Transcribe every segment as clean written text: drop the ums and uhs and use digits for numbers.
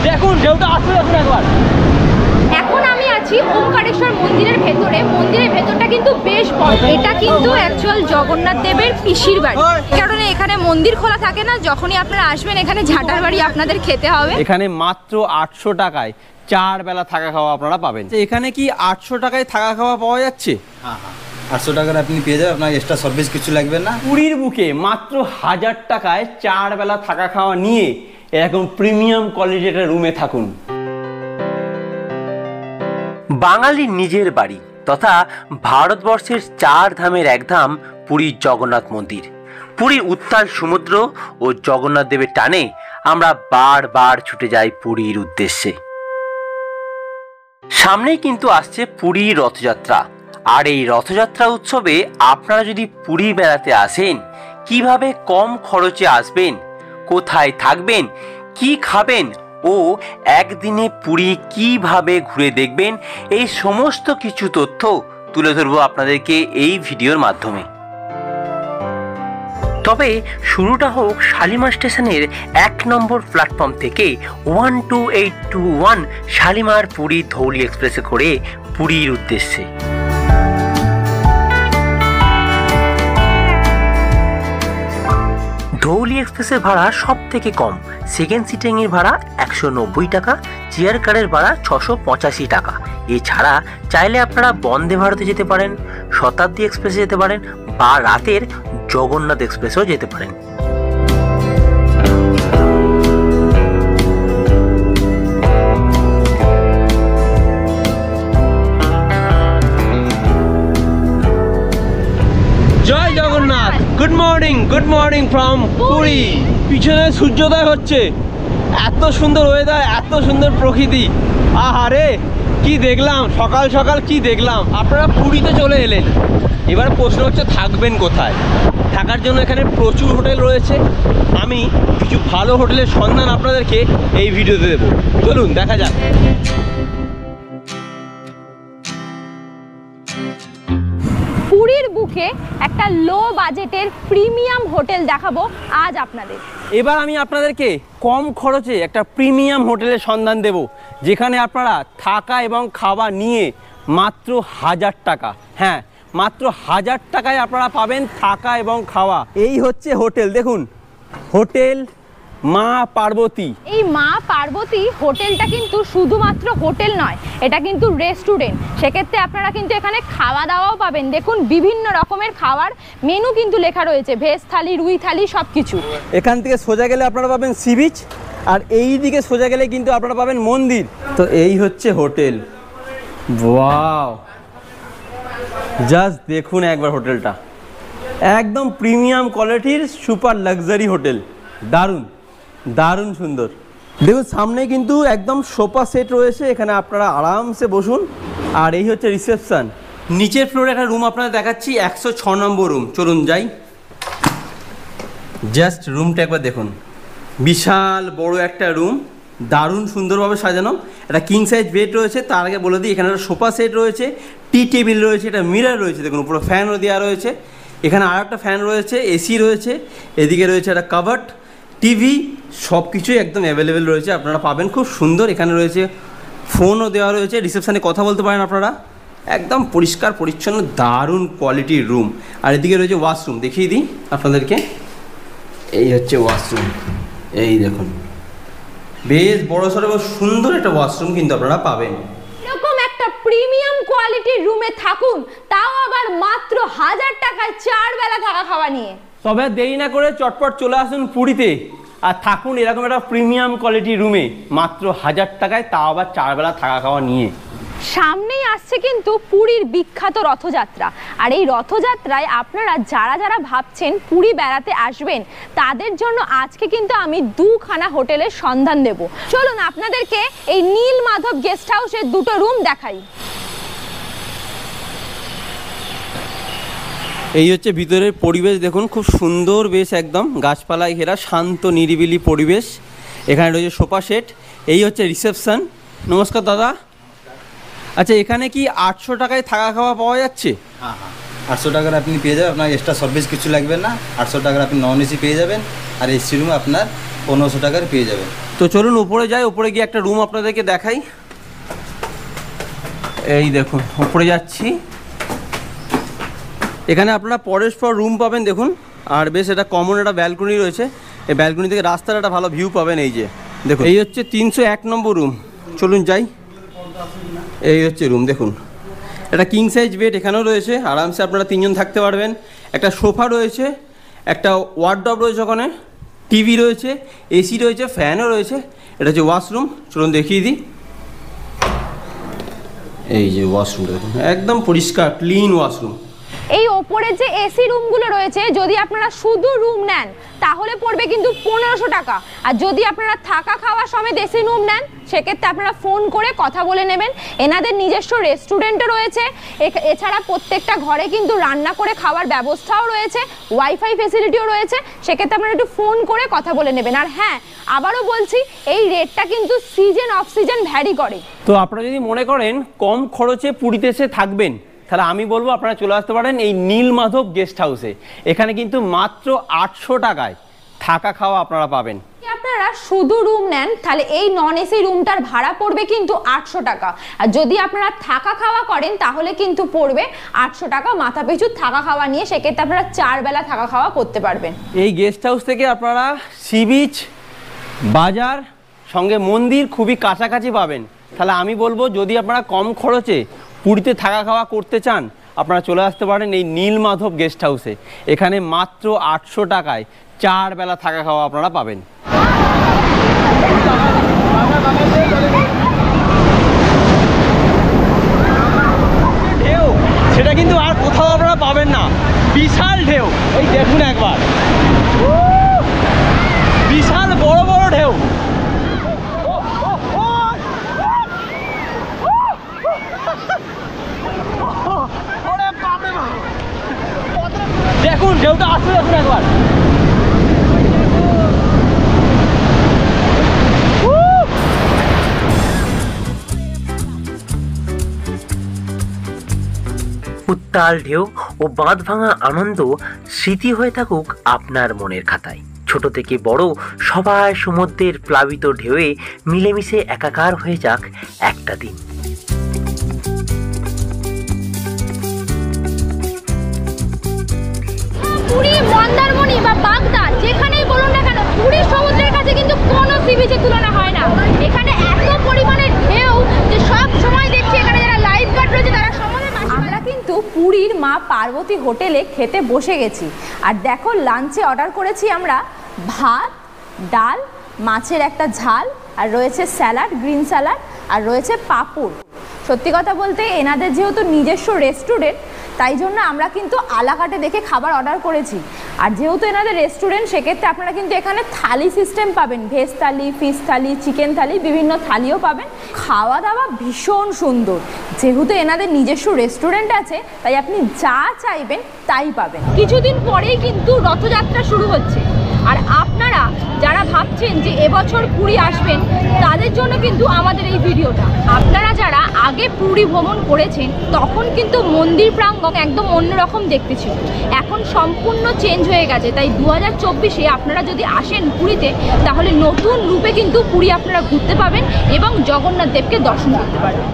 দেখুন ঢেউটা আসছে, দেখুন একবার। এখন আমি আছি ওমকারেশ্বর মন্দিরের ভেতরে। মন্দিরের ভেতরটা কিন্তু বেশ বড়। এটা কিন্তু অ্যাকচুয়াল জগন্নাথ দেবের পিসির বাড়ি, কারণ এখানে মন্দির খোলা থাকে না। যখনই আপনারা আসবেন এখানে ঝাঁটার বাড়ি আপনাদের খেতে হবে। এখানে মাত্র 800 টাকায় 4 বেলা থাকা খাওয়া আপনারা পাবেন। এখানে কি 800 টাকায় থাকা খাওয়া পাওয়া যাচ্ছে? হ্যাঁ, 800 টাকার আপনি পেয়ে যাবেন, আপনার এক্সট্রা সার্ভিস কিছু লাগবে না। পুরীর বুকে মাত্র 1000 টাকায় 4 বেলা থাকা খাওয়া নিয়ে এরকম প্রিমিয়াম কোয়ালিটির একটা রুমে থাকুন। বাঙালির নিজের বাড়ি তথা ভারতবর্ষের 4 ধামের এক ধাম পুরীর জগন্নাথ মন্দির। পুরীর উত্তাল সমুদ্র ও জগন্নাথ দেবের টানে আমরা বারবার ছুটে যাই পুরীর উদ্দেশ্যে। সামনেই কিন্তু আসছে পুরীর রথযাত্রা, আর এই রথযাত্রা উৎসবে আপনারা যদি পুরী বেড়াতে আসেন, কিভাবে কম খরচে আসবেন, কোথায় থাকবেন, কি খাবেন ও একদিনে পুরী কিভাবে ঘুরে দেখবেন, এই সমস্ত কিছু তথ্য তুলে ধরবো আপনাদেরকে এই ভিডিওর মাধ্যমে। তবে শুরুটা হোক শালিমার স্টেশনের 1 নম্বর প্ল্যাটফর্ম থেকে 12821 শালিমার পুরী ধৌলি এক্সপ্রেসে করে পুরীর উদ্দেশ্যে। ধৌলি এক্সপ্রেসের ভাড়া সব থেকে কম। সেকেন্ড সিটিংয়ের ভাড়া 190 টাকা, চেয়ার কারের ভাড়া 685 টাকা। এছাড়া চাইলে আপনারা বন্দে ভারতে যেতে পারেন, শতাব্দী এক্সপ্রেসে যেতে পারেন বা রাতের জগন্নাথ এক্সপ্রেসেও যেতে পারেন। জয় Jagannath. Good morning from Puri. পিছনে সূর্যোদয় হচ্ছে, এত সুন্দর ওয়েদার, এত সুন্দর প্রকৃতি। আহারে কি দেখলাম, সকাল সকাল কি দেখলাম। আপনারা পুরীতে চলে এলেন, এবার প্রশ্ন হচ্ছে থাকবেন কোথায়। থাকার জন্য এখানে প্রচুর হোটেল রয়েছে। আমি কিছু ভালো হোটেলের সন্ধান আপনাদেরকে এই ভিডিওতে দেবো, চলুন দেখা যাক। পুরীর বুকে একটা লো বাজেটের প্রিমিয়াম হোটেল দেখাবো আজ আপনাদের। এবার আমি আপনাদেরকে কম খরচে একটা প্রিমিয়াম হোটেলের সন্ধান দেব, যেখানে আপনারা থাকা এবং খাওয়া নিয়ে মাত্র 1000 টাকা, হ্যাঁ মাত্র 1000 টাকায় আপনারা পাবেন থাকা এবং খাওয়া। এই হচ্ছে হোটেল, দেখুন হোটেল মা পার্বতী। এই মা পার্বতী হোটেলটা কিন্তু শুধুমাত্র হোটেল নয়, এটা কিন্তু রেস্টুরেন্ট। সেক্ষেত্রে আপনারা কিন্তু এখানে খাওয়া দাওয়াও পাবেন। দেখুন বিভিন্ন রকমের খাওয়ার মেনু কিন্তু লেখা রয়েছে, ভেজ থালি, রুই থালি, সব কিছু। এখান থেকে সোজা গেলে আপনারা পাবেন সি বিচ, আর এই দিকে সোজা গেলে কিন্তু আপনারা পাবেন মন্দির। তো এই হচ্ছে হোটেল। ওয়াও, জাস্ট দেখুন একবার হোটেলটা, একদম প্রিমিয়াম কোয়ালিটির সুপার লাক্সারি হোটেল। দারুণ দারুণ সুন্দর। দেখুন সামনে কিন্তু একদম সোফা সেট রয়েছে, এখানে আপনারা আরামসে বসুন। আর এই হচ্ছে রিসেপশন। নিচের ফ্লোরে একটা রুম আপনারা দেখাচ্ছি, 106 নম্বর রুম। চলুন যাই। জাস্ট রুমটা একবার দেখুন, বিশাল বড় একটা রুম, দারুণ সুন্দরভাবে সাজানো। একটা কিং সাইজ বেড রয়েছে। তার আগে বলে দিই, এখানে একটা সোফা সেট রয়েছে, টি টেবিল রয়েছে, একটা মিরর রয়েছে, দেখুন উপরে ফ্যানও দেওয়া রয়েছে। এখানে আর একটা ফ্যান রয়েছে, এসি রয়েছে, এদিকে রয়েছে একটা কাভার্ড, টিভি, সব কিছুই একদম অ্যাভেলেবেল রয়েছে, আপনারা পাবেন খুব সুন্দর। এখানে রয়েছে ফোনও দেওয়া রয়েছে, রিসেপশানে কথা বলতে পারেন আপনারা। একদম পরিষ্কার পরিচ্ছন্ন দারুণ কোয়ালিটির রুম। আর এদিকে রয়েছে ওয়াশরুম, দেখিয়ে দিই আপনাদেরকে। এই হচ্ছে ওয়াশরুম, এই দেখুন বেশ বড় সড়ো এবং সুন্দর একটা ওয়াশরুম কিন্তু আপনারা পাবেন। এরকম একটা প্রিমিয়াম কোয়ালিটির রুমে থাকুন, তাও আবার মাত্র 1000 টাকায় 4 বেলা থাকা খাওয়া নিয়ে। তবে দেরি না করে চটপট চলে আসুন পুরীতে আর থাকুন এরকম একটা প্রিমিয়াম কোয়ালিটির রুমে মাত্র 1000 টাকায়, তাও আবার 4 বেলা থাকা খাওয়া নিয়ে। সামনেই আসছে কিন্তু পুরীর বিখ্যাত রথযাত্রা। আর এই রথযাত্রায় আপনারা যারা যারা ভাবছেন পুরী বেড়াতে আসবেন, তাদের জন্য আজকে কিন্তু আমি 2খানা হোটেলের সন্ধান দেব। চলুন আপনাদেরকে এই নীল মাধব গেস্ট হাউসের 2টো রুম দেখাই। এই হচ্ছে ভিতরের পরিবেশ, দেখুন খুব সুন্দর, বেশ একদম গাছপালায় ঘেরা শান্ত নিরিবিলি পরিবেশ। এখানে রয়েছে সোফা সেট। এই হচ্ছে রিসেপশন। নমস্কার দাদা। আচ্ছা, এখানে কি 800 টাকায় থাকা খাওয়া পাওয়া যাচ্ছে? হ্যাঁ, 800 টাকার আপনি পেয়ে যাবেন, আপনার এক্সট্রা সার্ভিস কিছু লাগবে না। 800 টাকার আপনি নন এসি পেয়ে যাবেন, আর এসি রুম আপনার 1500 টাকার পেয়ে যাবেন। তো চলুন উপরে যাই, উপরে গিয়ে একটা রুম আপনাদেরকে দেখাই। এই দেখুন উপরে যাচ্ছি, এখানে আপনারা পরস্পর রুম পাবেন দেখুন। আর বেশ এটা কমন একটা ব্যালকনি রয়েছে, এই ব্যালকনি থেকে রাস্তার একটা ভালো ভিউ পাবেন। এই যে দেখুন, এই হচ্ছে 301 নম্বর রুম। চলুন যাই, এই হচ্ছে রুম দেখুন। একটা কিং সাইজ বেড এখানেও রয়েছে, আরামসে আপনারা 3 জন থাকতে পারবেন। একটা সোফা রয়েছে, একটা ওয়ার্ডরোব রয়েছে, ওখানে টিভি রয়েছে, এসি রয়েছে, ফ্যানও রয়েছে। এটা হচ্ছে ওয়াশরুম, চলুন দেখিয়ে দিই। এই যে ওয়াশরুমটা দেখুন, একদম পরিষ্কার ক্লিন ওয়াশরুম। এই ওপরে যে এসি রুমগুলো রয়েছে, যদি আপনারা শুধু রুম নেন তাহলে পড়বে কিন্তু 1500 টাকা। আর যদি আপনারা থাকা খাওয়া সমেত এসি রুম নেন সেক্ষেত্রে আপনারা ফোন করে কথা বলে নেবেন। এনাদের নিজস্ব রেস্টুরেন্টও রয়েছে, এছাড়া প্রত্যেকটা ঘরে কিন্তু রান্না করে খাওয়ার ব্যবস্থাও রয়েছে, ওয়াইফাই ফেসিলিটিও রয়েছে। সেক্ষেত্রে আপনারা একটু ফোন করে কথা বলে নেবেন। আর হ্যাঁ, আবারও বলছি, এই রেটটা কিন্তু সিজন অফ সিজন ভ্যারি করে। তো আপনারা যদি মনে করেন কম খরচে পুরীতে এসে থাকবেন, তাহলে আমি বলবো আপনারা চলে আসতে পারেন এই নীলমাধব গেস্ট হাউসে। এখানে কিন্তু মাত্র 800 টাকায় থাকা খাওয়া আপনারা পাবেন। আপনারা শুধু রুম নেন তাহলে এই নন এসি রুমটার ভাড়া পড়বে কিন্তু 800 টাকা। আর যদি আপনারা থাকা খাওয়া করেন তাহলে কিন্তু পড়বে 800 টাকা মাথা পিছু থাকা খাওয়া নিয়ে। সেক্ষেত্রে আপনারা 4 বেলা থাকা খাওয়া করতে পারবেন। এই গেস্ট হাউস থেকে আপনারা সি বিচ, বাজার, সঙ্গে মন্দির খুবই কাছাকাছি পাবেন। তাহলে আমি বলবো যদি আপনারা কম খরচে পুরীতে থাকা খাওয়া করতে চান, আপনারা চলে আসতে পারেন এই নীলমাধব গেস্ট হাউসে। এখানে মাত্র 800 টাকায় 4 বেলা থাকা খাওয়া আপনারা পাবেন। ঢেউ সেটা কিন্তু আর কোথাও আপনারা পাবেন না, বিশাল ঢেউ। এই দেখুন একবার, বিশাল বড় বড় ঢেউ। দেখুন ঢেউটা আসছে, দেখুন একবার। উত্তাল ঢেউ ও বাঁধ ভাঙা আনন্দ স্মৃতি হয়ে থাকুক আপনার মনের খাতায়। ছোট থেকে বড় সবাই সমুদ্রের প্লাবিত ঢেউয়ে মিলেমিশে একাকার হয়ে যাক একটা দিন। পুরী, মন্দারমণি বা বাগদা যেখানেই বলুন না কেন, পুরীর সমুদ্রের কাছে কিন্তু কোনো সি বিচের তুলনা হয় না। এখানে এত পরিমাণে ঢেউ যে সব সময় দেখছি এখানে যারা লাইফ গার্ড রয়েছে তারা সমুদ্রের মাঝে। আমরা কিন্তু পুরীর মা পার্বতী হোটেলে খেতে বসে গেছি। আর দেখো, লাঞ্চে অর্ডার করেছি আমরা ভাত, ডাল, মাছের একটা ঝাল, আর রয়েছে স্যালাড, গ্রিন স্যালাড, আর রয়েছে পাঁপড়। সত্যি কথা বলতে এনাদের যেহেতু নিজস্ব রেস্টুরেন্ট, তাই জন্য আমরা কিন্তু আলাকাটে দেখে খাবার অর্ডার করেছি। আর যেহেতু এনাদের রেস্টুরেন্ট, সেক্ষেত্রে আপনারা কিন্তু এখানে থালি সিস্টেম পাবেন, ভেজ থালি, ফিশ থালি, চিকেন থালি, বিভিন্ন থালিও পাবেন। খাওয়া দাওয়া ভীষণ সুন্দর। যেহেতু এনাদের নিজস্ব রেস্টুরেন্ট আছে, তাই আপনি যা চাইবেন তাই পাবেন। কিছুদিন পরেই কিন্তু রথযাত্রা শুরু হচ্ছে। আর আপনারা যারা ভাবছেন যে এবছর পুরী আসবেন, তাদের জন্য কিন্তু আমাদের এই ভিডিওটা। আপনারা যারা আগে পুরী ভ্রমণ করেছেন, তখন কিন্তু মন্দির প্রাঙ্গণ একদম অন্যরকম দেখতে ছিল। এখন সম্পূর্ণ চেঞ্জ হয়ে গেছে। তাই 2024-এ আপনারা যদি আসেন পুরীতে, তাহলে নতুন রূপে কিন্তু পুরী আপনারা ঘুরতে পাবেন এবং জগন্নাথ দেবকে দর্শন করতে পারবেন।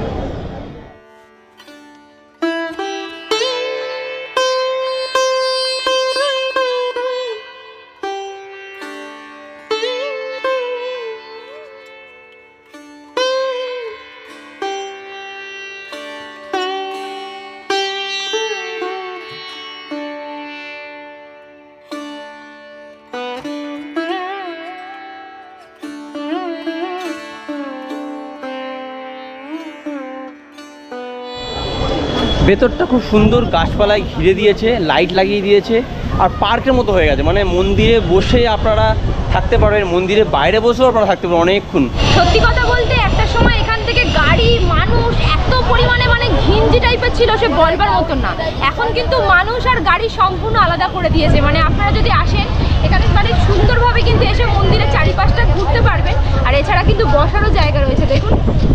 ভেতরটা খুব সুন্দর, গাছপালায় ঘিরে দিয়েছে, লাইট লাগিয়ে দিয়েছে, আর পার্কের মতো হয়ে গেছে। মানে মন্দিরে বসে আপনারা থাকতে পারবেন, মন্দিরে বাইরে বসেও আপনারা থাকতে পারবেন অনেকক্ষণ। সত্যি কথা বলতে একটা সময় এখান থেকে গাড়ি, মানুষ এত পরিমাণে মানে ঘিঞ্জি টাইপের ছিল, সে বলবার মতন না। এখন কিন্তু মানুষ আর গাড়ি সম্পূর্ণ আলাদা করে দিয়েছে। মানে আপনারা যদি আসেন এখানে, মানে সুন্দরভাবে কিন্তু এসে মন্দিরের চারিপাশটা ঘুরতে পারবেন। আর এছাড়া কিন্তু বসারও জায়গা রয়েছে। দেখুন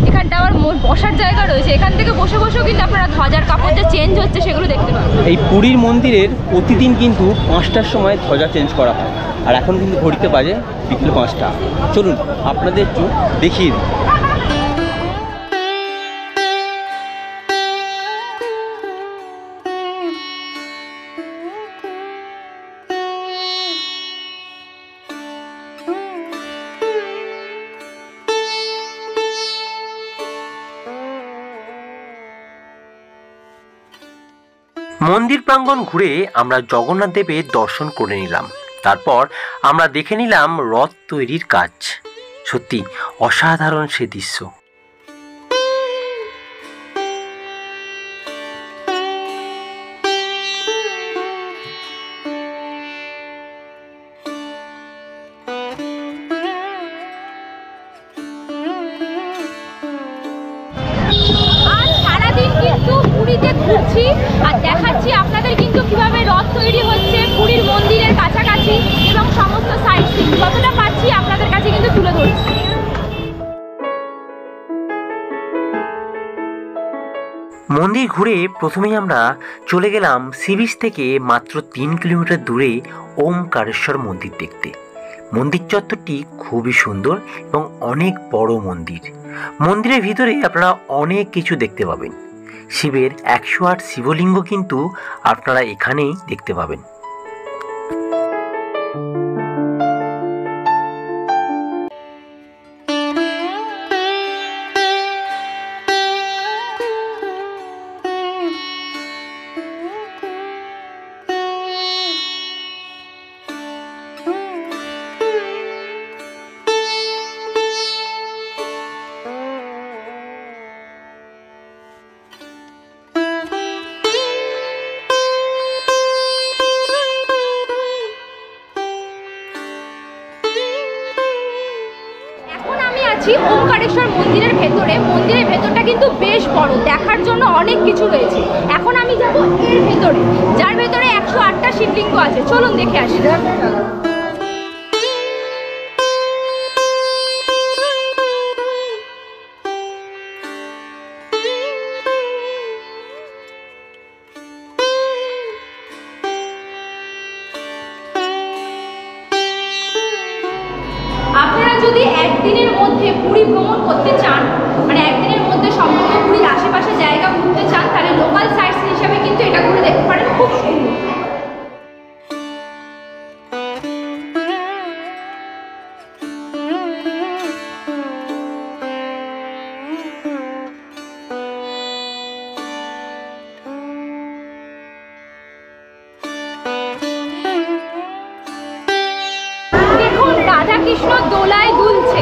এখানটা আবার বসার জায়গা রয়েছে, এখান থেকে বসে বসেও কিন্তু আপনারা ধ্বজার কাপড় যে চেঞ্জ হচ্ছে সেগুলো দেখতে পাবেন। এই পুরীর মন্দিরের প্রতিদিন কিন্তু 5টার সময় ধ্বজা চেঞ্জ করা হয়, আর এখন কিন্তু ঘড়িতে বাজে বিকেল 5টা। চলুন আপনাদের একটু দেখিয়ে দিই। মন্দির প্রাঙ্গণ ঘুরে আমরা জগন্নাথ দেবের দর্শন করে নিলাম। তারপর আমরা দেখে নিলাম রথ তৈরির কাজ। সত্যি অসাধারণ সে দৃশ্য। আজ সারাদিন কিন্তু পুরীতে ঘুরছি আর দেখাচ্ছি আপনাদের কিন্তু কিভাবে রথ তৈরি হচ্ছে পুরীর মন্দিরের কাছাকাছি, এবং সমস্ত সাইট সিন যতটা পাচ্ছি আপনাদের কাছে কিন্তু তুলে ধরছি। মন্দির ঘুরে প্রথমেই আমরা চলে গেলাম সি বিচ থেকে মাত্র 3 কিলোমিটার দূরে ওমকারেশ্বর মন্দির দেখতে। মন্দির চত্বরটি খুবই সুন্দর এবং অনেক বড় মন্দির। মন্দিরের ভিতরে আপনারা অনেক কিছু দেখতে পাবেন। শিবের 108 শিবলিঙ্গ কিন্তু আপনারা এখানেই দেখতে পাবেন। ওমকারেশ্বর মন্দিরের ভেতরে, মন্দিরের ভেতরটা কিন্তু বেশ বড়, দেখার জন্য অনেক কিছু রয়েছে। এখন আমি যাব এর ভেতরে, যার ভেতরে 108টা শিবলিঙ্গ আছে। চলুন দেখে আসি। আপনারা যদি একদিনের মধ্যে পুরী ভ্রমণ করতে চান, মানে একদিনের মধ্যে সম্পূর্ণ পুরীর আশেপাশে জায়গা ঘুরতে চান, তাহলে লোকাল সাইটস হিসাবে কিন্তু এটা ঘুরে দেখতে পারেন, খুব সুন্দর। রাধাকৃষ্ণ দোলায় দুলছে,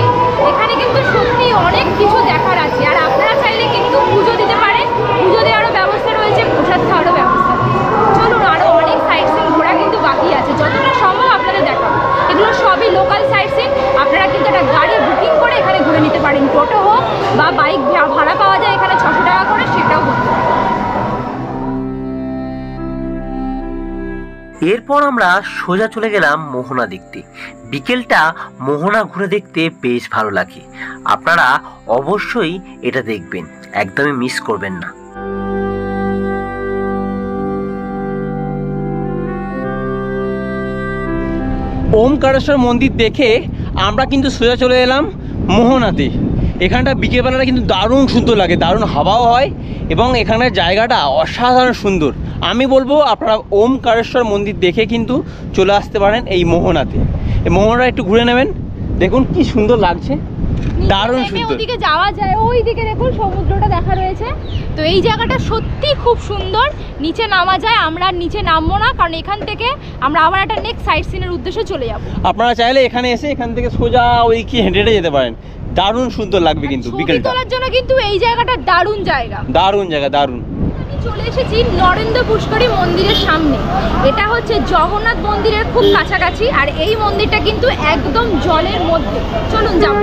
এখানে কিন্তু সত্যি অনেক কিছু দেখার আছে। আর আপনারা চাইলে কিন্তু পুজো দিতে পারেন, পুজো দেওয়ারও ব্যবস্থা রয়েছে, প্রসাদ খাওয়ারও ব্যবস্থা রয়েছে। চলুন, আরও অনেক সাইট সিন ঘোরা কিন্তু বাকি আছে, যতটা সম্ভব আপনাদের দেখাবো। এগুলো সবই লোকাল সাইট সিন। আপনারা কিন্তু একটা গাড়ি বুকিং করে এখানে ঘুরে নিতে পারেন, টোটো হোক বা বাইক ভাড়া পাওয়া যায় এখানে 600 টাকা করে, সেটাও করতে পারেন। এরপর আমরা সোজা চলে গেলাম মোহনা দেখতে। বিকেলটা মোহনা ঘুরে দেখতে বেশ ভালো লাগে। আপনারা অবশ্যই এটা দেখবেন, একদমই মিস করবেন না। ওমকারেশ্বর মন্দির দেখে আমরা কিন্তু সোজা চলে এলাম মোহনাতে। এখানটা বিকেলবেলাটা কিন্তু দারুণ সুন্দর লাগে, দারুণ হাওয়াও হয় এবং এখানের জায়গাটা অসাধারণ সুন্দর। আমি বলবো আপনারা ওমকারেশ্বর মন্দির দেখে কিন্তু চলে আসতে পারেন এই মোহনাতে। এই মোহনাটা একটু ঘুরে নেবেন, দেখুন কি সুন্দর লাগছে, দারুণ সুন্দর। ওইদিকে যাওয়া যায়, ওইদিকে দেখুন সমুদ্রটা দেখা রয়েছে। তো এই জায়গাটা সত্যি খুব সুন্দর, নিচে নামা যায়। আমরা নিচে নামবো না, কারণ এখান থেকে আমরা আবার একটা নেক্সট সাইট সিনের উদ্দেশ্যে চলে যাব। আপনারা চাইলে এখানে এসে এখান থেকে সোজা ওই কি হেঁটে হেঁটে যেতে পারেন, দারুণ সুন্দর লাগবে কিন্তু বিকেলটা। তোলার জন্য কিন্তু এই জায়গাটা দারুণ জায়গা, দারুণ জায়গা, দারুণ। চলে এসেছি নরেন্দ্র পুষ্করী মন্দিরের সামনে। এটা হচ্ছে জগন্নাথ মন্দিরের খুব কাছাকাছি, আর এই মন্দিরটা কিন্তু একদম জলের মধ্যে। চলুন যাবো।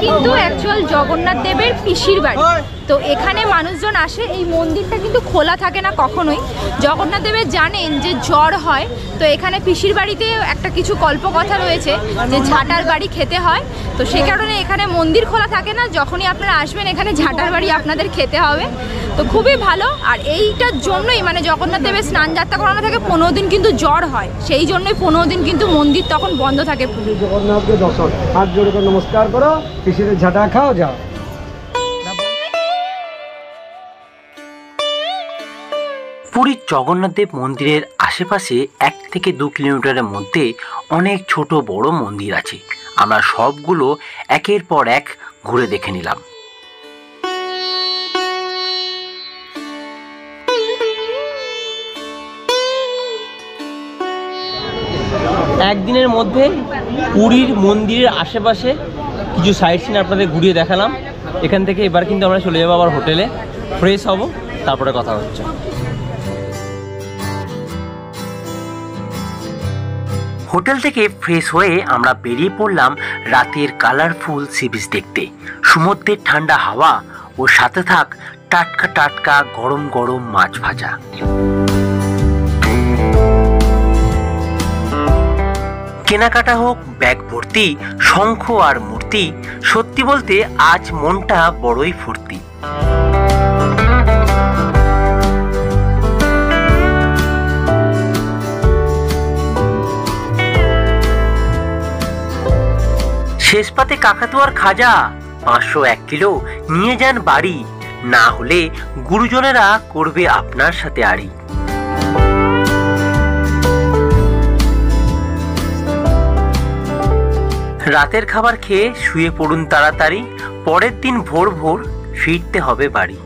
কিন্তু অ্যাকচুয়াল জগন্নাথ দেবের পিসির বাড়ি। তো এখানে মানুষজন আসে, এই মন্দিরটা কিন্তু খোলা থাকে না কখনোই। জগন্নাথ দেবের জানেন যে জ্বর হয়, তো এখানে পিসির বাড়িতে একটা কিছু কল্পকথা রয়েছে যে ঝাঁটার বাড়ি খেতে হয়, তো সে কারণে এখানে মন্দির খোলা থাকে না। যখনই আপনারা আসবেন এখানে ঝাঁটার বাড়ি আপনাদের খেতে হবে। তো খুবই ভালো। আর এইটার জন্যই মানে জগন্নাথ দেবের স্নান যাত্রা করানো থাকে 15 দিন কিন্তু জ্বর হয়, সেই জন্যই 15 দিন কিন্তু মন্দির তখন বন্ধ থাকে। জগন্নাথকে দর্শন, হাত জোড়ে করে নমস্কার করো, পিসিদের ঝাঁটা খাও, যাও। পুরীর জগন্নাথদেব মন্দিরের আশেপাশে 1 থেকে 2 কিলোমিটারের মধ্যে অনেক ছোট বড় মন্দির আছে। আমরা সবগুলো একের পর এক ঘুরে দেখে নিলাম। একদিনের মধ্যে পুরীর মন্দিরের আশেপাশে কিছু সাইট সিন আপনাদের ঘুরিয়ে দেখালাম। এখান থেকে এবার কিন্তু আমরা চলে যাবো আবার হোটেলে, ফ্রেশ হব, তারপরে কথা হচ্ছে। হোটেল থেকে ফ্রেশ হয়ে আমরা বেরিয়ে পড়লাম রাতের কালারফুল সি বিচ দেখতে। সমুদ্রের ঠান্ডা হাওয়া ও সাথে থাক টাটকা টাটকা গরম গরম মাছ ভাজা। কেনাকাটা হোক ব্যাগ ভর্তি শঙ্খ আর মূর্তি, সত্যি বলতে আজ মনটা বড়ই ফুর্তি। শেষ পাতে কাকাতুয়ার খাজা 501 কিলো নিয়ে যান বাড়ি, না হলে গুরুজনেরা করবে আপনার সাথে আড়ি। রাতের খাবার খেয়ে শুয়ে পড়ুন তাড়াতাড়ি, পরের দিন ভোর ভোর ফিরতে হবে বাড়ি।